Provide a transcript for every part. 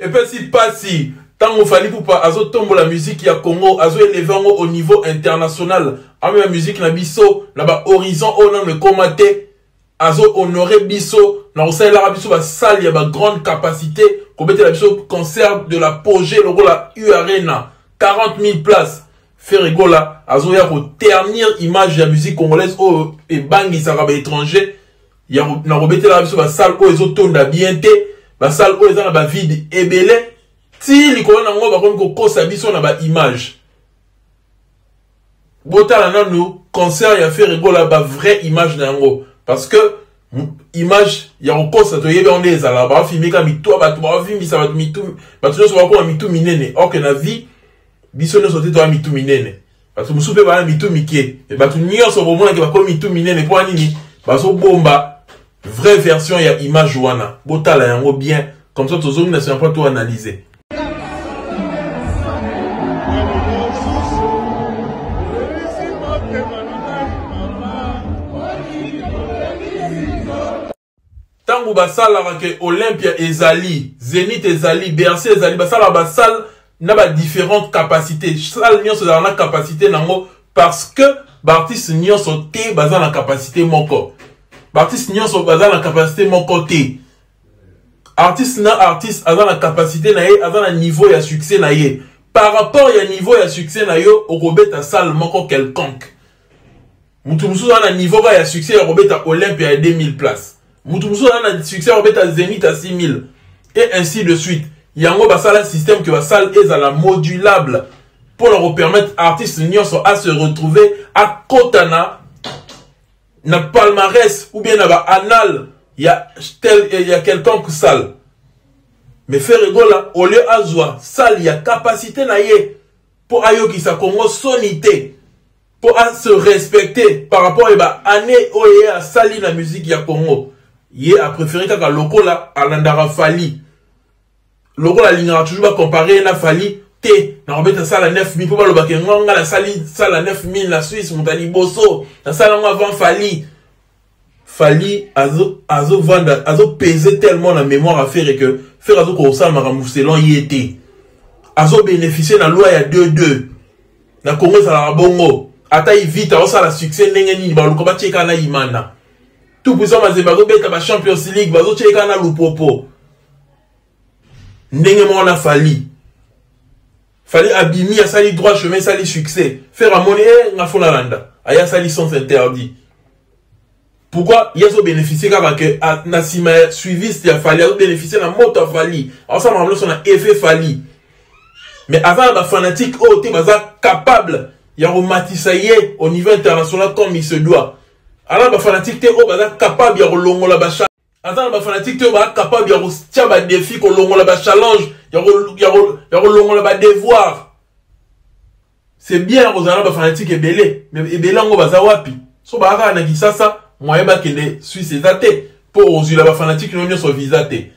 et puis si pas si tant on fallait pour pas azo tombe la musique ya Congo azo élevé au niveau international avec la musique na biso na ba horizon on a le commaté azo honoré biso na osai la biso ba salle ya ba grande capacité ko mettre la biso concert de l'apogée le la U Arena 40 000 places faire rigola azo ya ko ternir image de la musique congolaise au et bangi ça va étranger ya na robete la biso ba salle o ezo tonda bien té ba salle o ezana ba vide ebele ti likolo na ngo ba ko kosa biso na ba image botala nanu concert ya faire rigola ba vraie image na ngo parce que image ya kosa to yebe on les ala ba filmer ka mito ba to ba filmer ça ba mito ba to so ba ko mito minene or que na vie biso no sote to mito minene parce que musupe ba mito mike e ba to nyonso bo mona ke ba ko mito minene po nini ba so bomba vraie version ya image wana botala yango bien comme ça tozongi na c'est pas tout analyser. Tango basala ke Olympia ezali, Zénith ezali, Bercy ezali, basala basal na ba différentes capacités. Salle nyonso za na capacité nango parce que artiste nyonso te baza na capacité moko. Artiste nyonso baza na capacité moko te. Artiste aza na capacité na ye, aza na niveau ya succès na ye. Par rapport ya niveau ya succès na yo, okobeta salle moko quelconque. Mutu musu na niveau ya succès ya okobeta Olympia ya 2000 places. Mutubuso na succès à Zénith à 6000 et ainsi de suite. Yango basala système que basala est à la modulable pour leur permettre artistes nyonso à se retrouver à Kotana na palmarès ou bien na ba anal il y a quelqu'un qui salle. Mais faire rigola au lieu azwa salle il y a capacité na ye pour ayoki sa Congo sonité pour à se respecter par rapport à ba année oye à sali la musique ya Congo. Il a préféré que Lokola Alandara Fali. Lokola l'ingara toujours pas comparer na Fali. T. Na robeta ça la 9000 pour pas le baquer. On a la sali ça la 9000 la Suisse Montali Bosso. La salle avant Fali. Fali azo vendre azo peser tellement la mémoire à faire que faire azo ko ça maramousselon y était. Azo bénéficier na loi ya 2-2. Na Congo ça la bongo. Ata vite ça la succès n'engeni ba le combat tcheka na imana. Tout puissant Mazembago beta ba Champions League bazo tcheka na lupopo. Ndenge mo na Fali. Fali abimi a sali droit chemin sali succès. Faire à monnaie na fona landa. Aya sali sans interdit. Pourquoi yazo bénéficier car que na sima suiviste ya Fali a bénéficier na moto Fali. Alors ça m'a son effet Fali. Mais avant ba fanatique oh te baza capable ya romatisayer au niveau international comme il se doit. Alors ba fanatique te o baza capable ya kolongola ba challenge. Attends ba fanatique te ba capable ya kotia ba défi kolongola ba challenge, ya kolongola ba devoir. C'est bien kozala ba fanatique ebele, mais ebele ngo baza wapi? So ba ka na kisasa moye ba kende Suisse ezate pour ozula ba fanatique no so visate.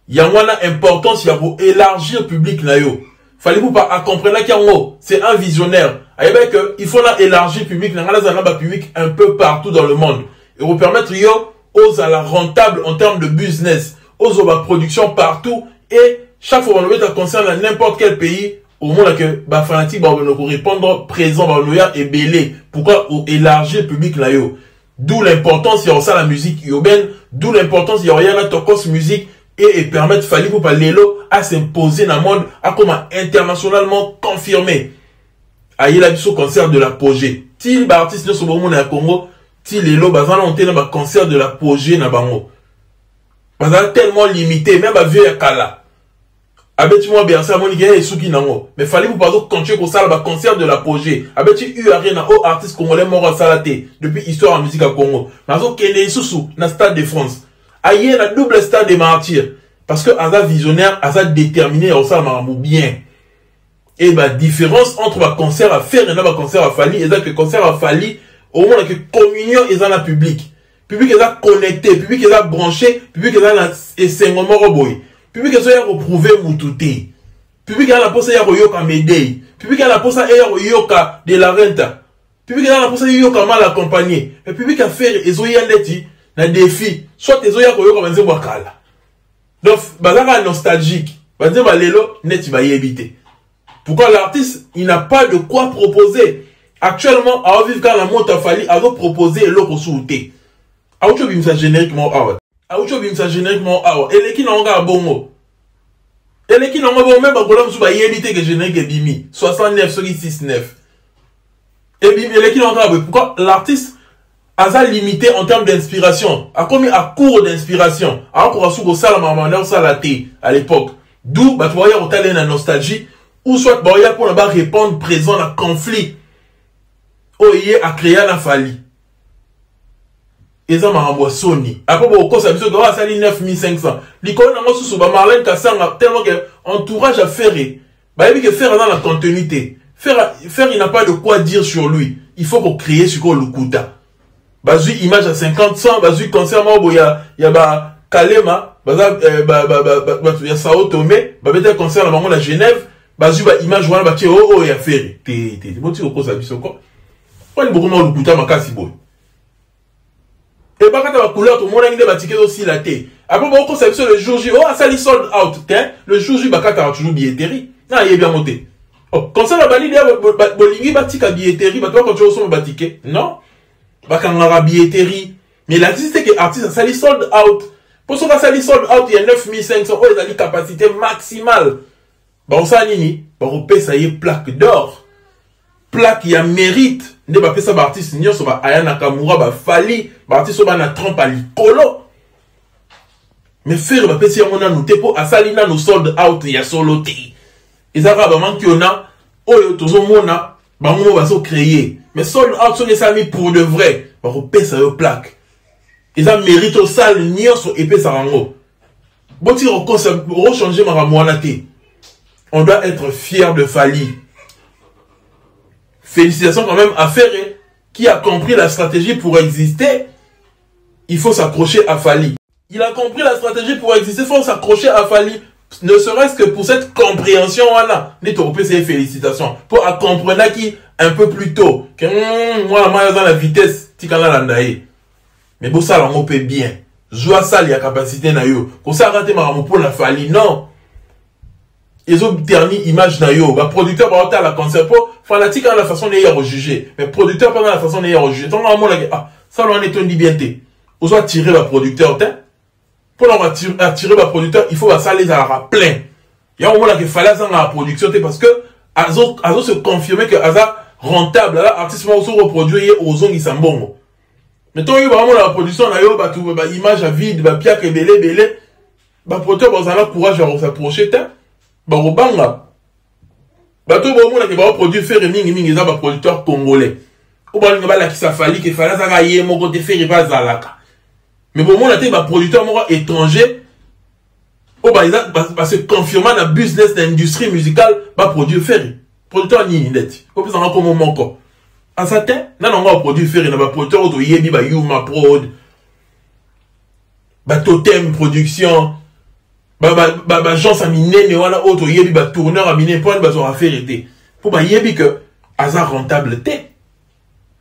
Ya wana importance ya ko élargir public na yo. Fallait vous pas comprendre qu'il c'est un visionnaire. Il faut élargir le public, public un peu partout dans le monde. Et vous permettre aux à la rentable en termes de business, aux à la production partout. Et chaque fois qu'on ça concerne n'importe quel pays, au monde que bah fanatique va nous répondre présent et belé. Pourquoi élargir le public là yo? D'où l'importance il y a ça la musique urbaine, d'où l'importance il y a rien à tokos musique. Et permettre Fali pour parler à s'imposer dans le monde à comment internationalement confirmé. Aïe la biso concert de l'apogée. Til ba artiste de Sobomo na Congo, til lelo bazana on tena ba concert de l'apogée na bango. Bazana tellement limité même ba vieux ya kala. Abeti moi bien ça monique et souki nango. Mais Fali pour pas continuer pour ça ba concert de l'apogée. Abeti U Arena au artiste congolais mort salate depuis histoire en musique à Congo. Nazo kene isusu na Stade de France. Aïe la double stade des martyrs. Parce que Aza visionnaire, Aza déterminé, on s'en marre bien. Et la différence entre un concert à faire et un concert à Fali, et que concert à Fali, au moins que communion est dans le public. Public est connecté, public est branché, public est dans l'enseignement roboy. Public est reprouvé moutouté. Public est dans la poste à yoka médei. Public est dans la poste à yoka de la renta. Public est dans la poste à yoka mal accompagné. Et public a fait et zoyandeti. Na défi soit les oya koyo comme un wakala donc bazaka nostalgique Bah dire bah lelo net va y éviter. Pourquoi l'artiste il n'a pas de quoi proposer. Actuellement à vivre quand la monte a fallu à proposer le ressourté. A autre bim ça génériquement a autre bim ça génériquement et les qui n'ont pas bon. Et les qui n'ont pas bon même ba kolam su ba y éviter que générique bimi 69 sur 69. Et les qui n'ont pas bon. Pourquoi l'artiste a limité en termes d'inspiration, a commis à court d'inspiration, a encore sous ça la maman ça la à l'époque. D'où bah tu vois on t'a la nostalgie ou soit bah il pour répondre présent à conflit. Oh yé a créé la fali. Et ça m'a renvoyé Sony. Après bon ça biso doit sali 9500. L'icône n'a pas sous ba Marlène Kassanga tellement que entourage à faire. Bah il que faire dans la continuité. Faire il n'a pas de quoi dire sur lui. Il faut qu'on crée sur quoi Lukuta. Bazui image à 50 100 bazui concert mo ya ba Kalema baza ya Sao Tomé ba beta concert na bango na Genève bazui ba image wana ba oh ya faire te boti ko sa biso ko on beaucoup mo lukuta makasi boy et ba kata ba couleur to mona ngide ba ticket aussi la té après ba ko sa biso le jour J oh ça li sold out le jour J ba kata toujours billetterie na yé bien monté oh concert na bali dia bolingi ba tika billetterie ba to ko toujours so ba ticket non bakangara billetterie mais l'artiste c'est que artiste ça li sold out pour ce que ça li sold out il y a 9500 ils ont la capacité maximale bon ça nini bon paye ça y est plaque d'or plaque il y a mérite ne ba pesa ba artiste nyo so ba Aya Nakamura ba Fali ba artiste so ba na trompe à likolo mais faire ba pesa ya mona noté pour asalina no sold out il y a solo té ezaka ba manki ona oyo tozo mona ba mo ba so créer. Mais sold out sont les amis pour de vrai. On repère ça au plaque. Ils ont mérité au sale nion sur épée sarango. Bon si on changer ma ramoanate. On doit être fier de Fali. Félicitations quand même à Ferré qui a compris la stratégie pour exister. Il faut s'accrocher à Fali. Il a compris la stratégie pour exister. Il faut s'accrocher à Fali. Ne serait-ce que pour cette compréhension là. Ces félicitations. Pour comprendre qui un peu plus tôt que moi dans la vitesse tikana landaye mais bon ça là on peut bien joie ça il y a capacité na yo ko ça rater ma pour la Fali non ils ont dernière image na yo ba producteur ba hôtel la concert pour fanatique à la façon de y juger mais producteur pendant la façon de y juger donc on ah ça on est dit bien té on doit tirer le producteur pour attirer le producteur il faut ça les à plein il y a un moment là que fallait ça dans la production parce que azo se confirmer que aza rentable là artiste mo so reproduire aux zongi sambongo mais toi il va vraiment la production na yo ba tout ba image à vide ba piak belé ba producteur ba zala courage à s'approcher ta ba robanga ba to ba mo na ke ba produire faire mingi za ba producteur congolais ou ba nga ba la ki sa Fali que fala za ga ye mo ko te faire ba zalaka mais bon mo na te ba producteur mo étranger ou ba se confirmer na business d'industrie musicale ba produire faire producteur ni net ko pesa ngako mo moko asate na nga produit faire na ba producteur auto yebi ba Yuma Prod ba Totem production ba Jean Saminene wala auto yebi ba tourneur a mine point ba so affaire été pour ba yebi que asa rentable té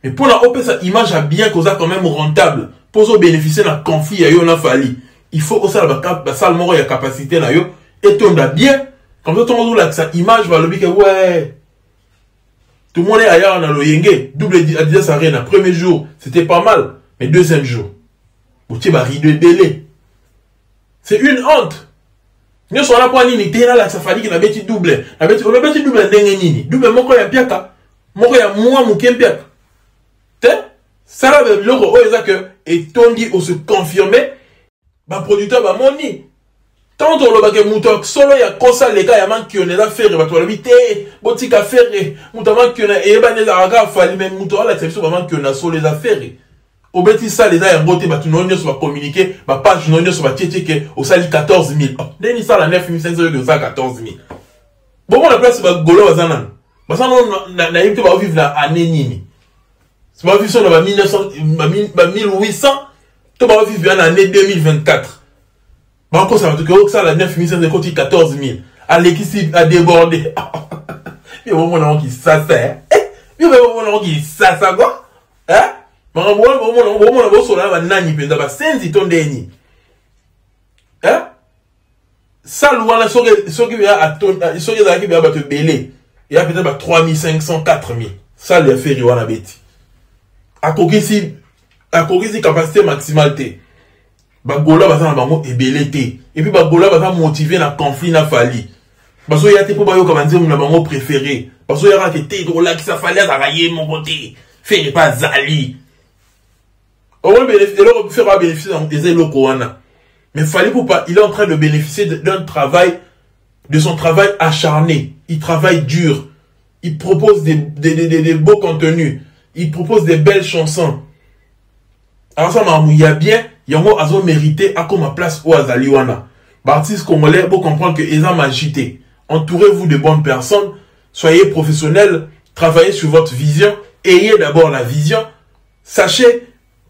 mais pour la opé sa image a bien causa quand même rentable pour so bénéficier na conflit ya yo na Fali il faut aussi ba salle moro ya capacité na yo et tombe bien. Comme ça, tout le monde a sa image va le dire que ouais. Tout le monde est ailleurs dans le Yenge. Double Adidas Arena. Premier jour, c'était pas mal. Mais deuxième jour, vous avez rideau de délai. C'est une honte. Nous sommes là pour aller là, là, ça fait qu'il a bêti double. On a bêti double d'engagini. Double, mon ya piaka. Mon ya moi, mon piaka. Ça là, le roi, et Tongi, on se confirmer. Bah, producteur, bah, moni. Tant on le bague mouton solo ya kosa les gars ya man qui on est là faire ba to la vite botika faire mouton man qui on est ba ne la ga Fali même mouton la exception man qui on a solo les affaires au beti ça les a boté ba tout non sur va communiquer ba page non sur va tchéké au sali 14000 deni ça la 9500 de ça 14000 bon la place ba golo bazana ba ça non na yimte ba vivre la année nini c'est pas vivre sur ba 1900 ba 1800 to ba vivre en année 2024. Encore ça va te ça la 9500 de côté 14 000. Allez qui a débordé. Il y a mon qui ça fait. Il y a mon qui ça quoi. Hein? Mon so la nani penda ba senzi ton deni. Hein? salle wana soki ya aton soki za ki ba te belé il y a peut-être 3500 4000 salle ya feri wana beti akokisi capacité maximale te bagola baza na bango ebele te et puis bagola baza motivé na conflit na fali baso ya te po bayoka banzemu na bango préféré baso ya ka te rolakisa fali azaka ye mon côté feri pas zali on va bénéficier des eloko wana. Mais fallait pour pas, il est en train de bénéficier d'un travail, de son travail acharné. Il travaille dur. Il propose des beaux contenus. Il propose des belles chansons. Alors ça, il y a bien, il y a un mérité à comme place au Azaliwana. Artiste congolais, pour comprendre que ils ont agité. Entourez-vous de bonnes personnes. Soyez professionnels. Travaillez sur votre vision. Ayez d'abord la vision. Sachez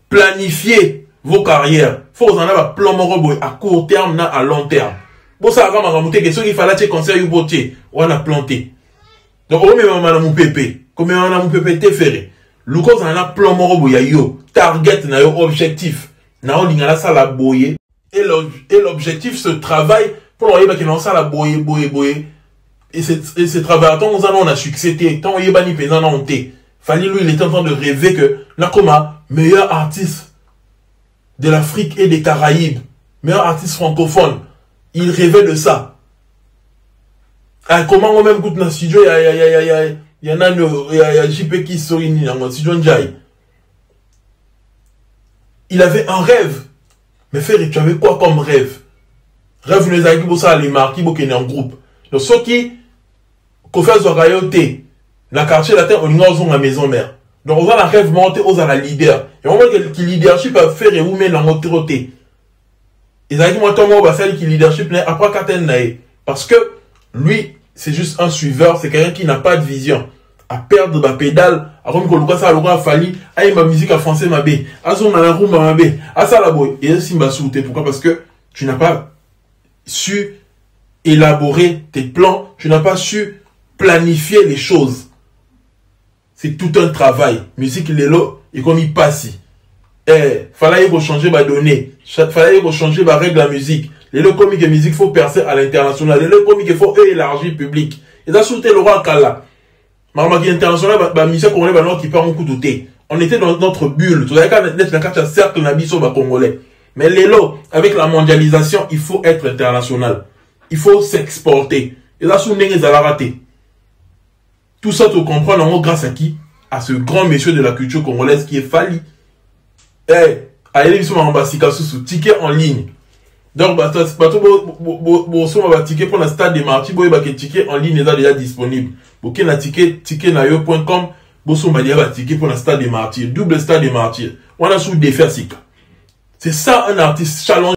planifier vos carrières. Faut en avoir un plan à court terme, à long terme. Bon, ça va m'aramouter que ceux qui fallait te conseiller ou on a planté. Donc, on met mon pépé. Comme on a mon pépé te ferré. Lucas en a plan ya yo. Target na yo objectif. Na on lingala ça la boye. Et l'objectif se travaille pour l'envoyer qui lance la boye. Et ce travail, tant on a succès, tant on y bani pesant en té. Fallait lui, il était en train de rêver que, là, comme meilleur artiste de l'Afrique et des Caraïbes, meilleur artiste francophone, il rêvait de ça. Ah, comment on même goûte dans le studio, il y a JP qui sort dans le studio Ndjaï. Il avait un rêve. Mais frère, tu avais quoi comme rêve? Rêve nous a dit pour ça les marquis pour qu'il y ait un groupe. Donc ceux qui fait Zorayote, la quartier latin, on a la maison mère. Donc on a la rêve monter aux la leader. Et on voit que le leadership a fait et où met dans notre côté. Et ça dit moi toi moi celle qui leadership après Katen nae parce que lui c'est juste un suiveur, c'est quelqu'un qui n'a pas de vision. À perdre ma pédale, à rendre que le ça a fallu, à ma musique à français ma bé, à son manarou ma bé, à ça la boy. Et ainsi m'a sauté. Pourquoi? Parce que tu n'as pas su élaborer tes plans, tu n'as pas su planifier les choses. C'est tout un travail. Musique lélo, et comme il passe. Fallait changer ma donnée. Fallait changer ma règle de la musique. Les comiques et musique, faut percer à l'international. Les comiques, il faut élargir le public. Et ça, sauté le roi Kala. Marmaki international, ma mission congolais, qui part en coup de thé. On était dans notre bulle. Tout le cercle nabiso congolais. Mais l'élo, avec la mondialisation, il faut être international. Il faut s'exporter. Et là, sous les raté. Tout ça, tu comprends, en grâce à qui? À ce grand monsieur de la culture congolaise qui est Fali. Allez, ils sont en bas, sous ticket en ligne. Donc, ticket pour le stade des martyrs, ticket en ligne est déjà disponible. Vous avez ticket nayo.com, vous avez ticket pour le stade des martyrs, double stade des martyrs. On a sous défaire sika. C'est ça un artiste challenge.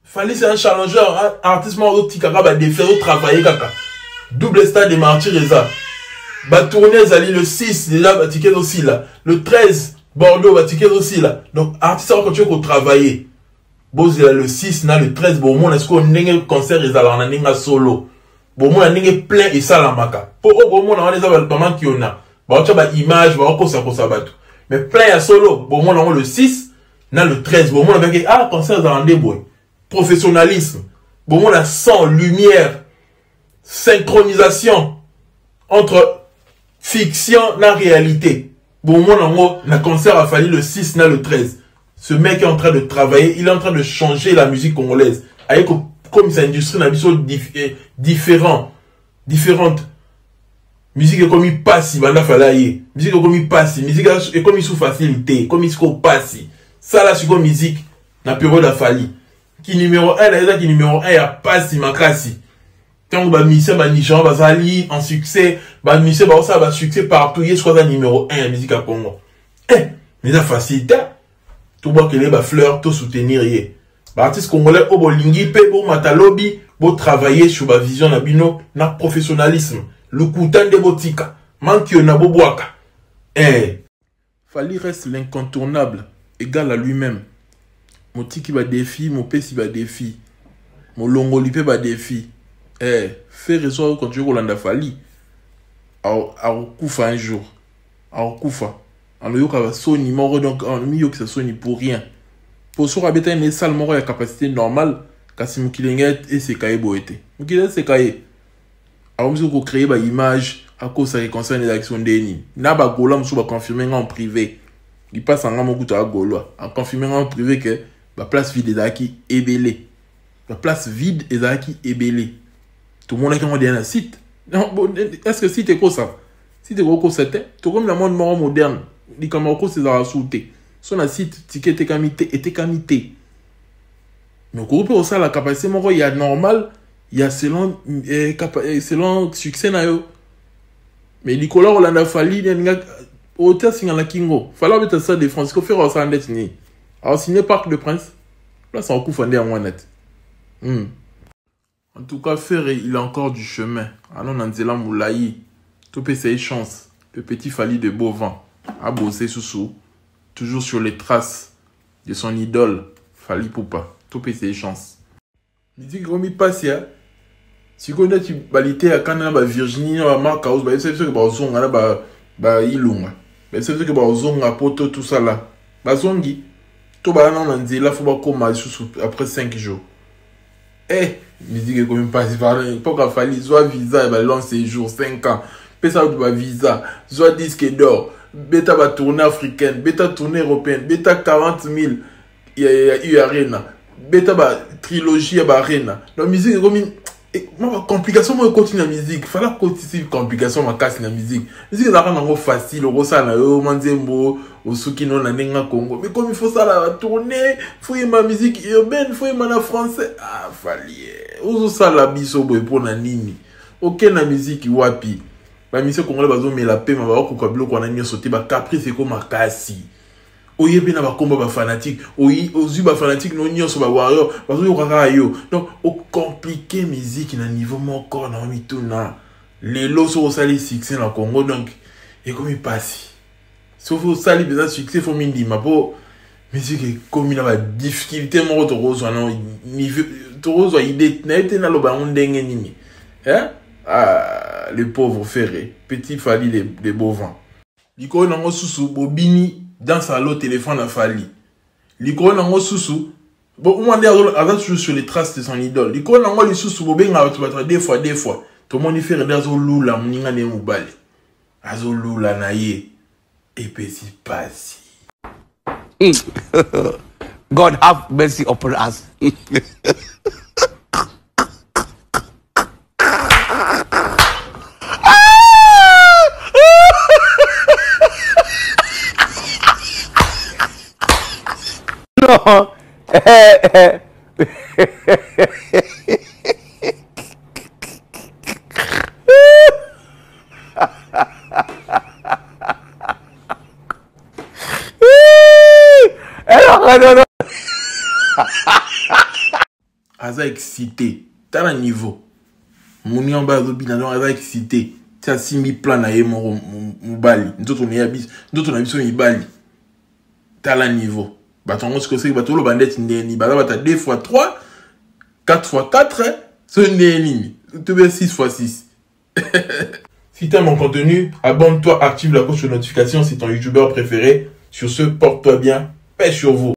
Fali c'est un challenger, un artiste mort qui va défaire ou travailler kaka. Double stade des martyrs et ça. Tourner le 6 déjà ticket aussi là. Le 13 Bordeaux ticket aussi là. Donc artiste quand tu veux travailler. Bon le 6 na le 13 bon mon est-ce qu'on n'engage concert et ça là on a solo. Bon mon a n'engage plein et ça la maka. Pour bon mon on a des abattements qui on a. Bah tu as image bah on ça battre. Mais plein à solo. Bon mon on le 6 na le 13 bon mon avec concert dans des boy. Professionnalisme. Bon mon a son lumière, synchronisation entre fiction na réalité. Bon mon en gros, la concert a fallu le 6 na le 13. Ce mec est en train de travailler, il est en train de changer la musique congolaise. Avec comme sa industrie n'a différente. Musique est comme il passe, il va falloir musique est comme il passe, musique est comme il sous facilité, comme il se passe. Ça là c'est comme musique na période a fallu. Qui numéro 1 là qui numéro 1 a passe ma classe. Tant que Michel Nigeria va en succès, Michel va succès partout, il est soit numéro 1 la musique à Congo. Mais la facilité, tout le monde va fleur, tout soutenir. Artiste congolais, au bolingi, pour matalobi, pour travailler sur la vision nabino, na professionnalisme, le coutin de botika, manque na boboaka. Fali reste l'incontournable, égal à lui-même. Mon tiki va défi, mon pessi va défi, mon longolipe va défi. Faire ça quand tu Rolanda Fali. A kufa un jour. A kufa. En yoka va soni mort donc en mi yoka soni pour rien. Pour ça rabeta une salle mort à capacité normale, kasi mukilenge et sekaye boete mukilenge sekaye alors vous créer ba image à cause ça concerne les actions d'eni na ba gola musu ba confirmer en privé il passe en gamme à golo en confirmer en privé que la place vide ezaki ebele la place vide ezaki ebele tout le monde qui on dit un site non est-ce que site est quoi ça site est quoi c'était tout comme le monde moderne dit comme on cause c'est à sauter son un site ticket était camité mais groupe au ça la capacité mon il y a normal il y a selon succès na yo mais Nicolas Rolanda Fali hôtel Singala Kingo fallait mettre ça de France qu'on fait ça en détenu alors signé Parc de Prince là ça en coup fondé en moins net en tout cas faire il a encore du chemin alors Nanzela Moulaï tout peut essayer chance le petit Fali de Beauvant a bossé sous toujours sur les traces de son idole Fali Poupa tout peut essayer chance il dit que passe ya si on a tu balité à Canada Virginie à Marc House c'est sûr que bazonga là ba ilunga c'est sûr que bazonga poto tout ça là bazongi to ba na Nanzela faut ba koma après 5 jours musique est quand même pas pour qu'il fasse soit visa et bah long séjour 5 ans ça va visa soit disque d'or bêta va tournée africaine bêta tournée européenne bêta 40 000 il y a arena bêta va trilogie à arena la musique est comme une complication moi continue la musique fallait continuer complication ma casse la musique est là quand facile au ça na yo manzembo au suki non na nenga Congo mais comme il faut ça la tourner faut y ma musique urbaine faut y ma français fallait ozo ça la biso boy pour na nini OK na musique wapi ba musique congolais bazo mais la paix ma ba ko kabilo ko na nyo sauter ba caprice ko makasi oyebi na ba komba ba fanatique ozu ba fanatique no nyo so ba warrior bazo yo kaka yo donc au compliqué musique na niveau mon corps na mituna les lots so sali succès na Congo donc et comme il passe sauf au sali besoin succès faut mindi ma po musique comme il a difficulté mon to rozo na niveau to rozo idée na été na lo ba ndenge nini le pauvre ferré petit Fali de Beauvant liko na ngo susu bobini dans sa lot téléphone a Fali liko na ngo susu bon on m'a avant toujours sur les traces de son idole liko na ngo li susu bobenga batwa deux fois tout le monde fait dans lula mninga ne mubali azo lula na ye et petit passi God have mercy upon us. No. No. Aza excité t'as un niveau moni en bas de bilan aza excité t'as 6000 plans na ye mon bali ndoto on a biso ibali t'as un niveau batongo ce que c'est bato lo bandette ndeni bata 2 fois 3 4 fois 4 ce ndeni tu veux 6 fois 6 si t'aimes mon contenu abonne-toi active la cloche de notification si ton youtubeur préféré sur ce porte-toi bien paix sur vous.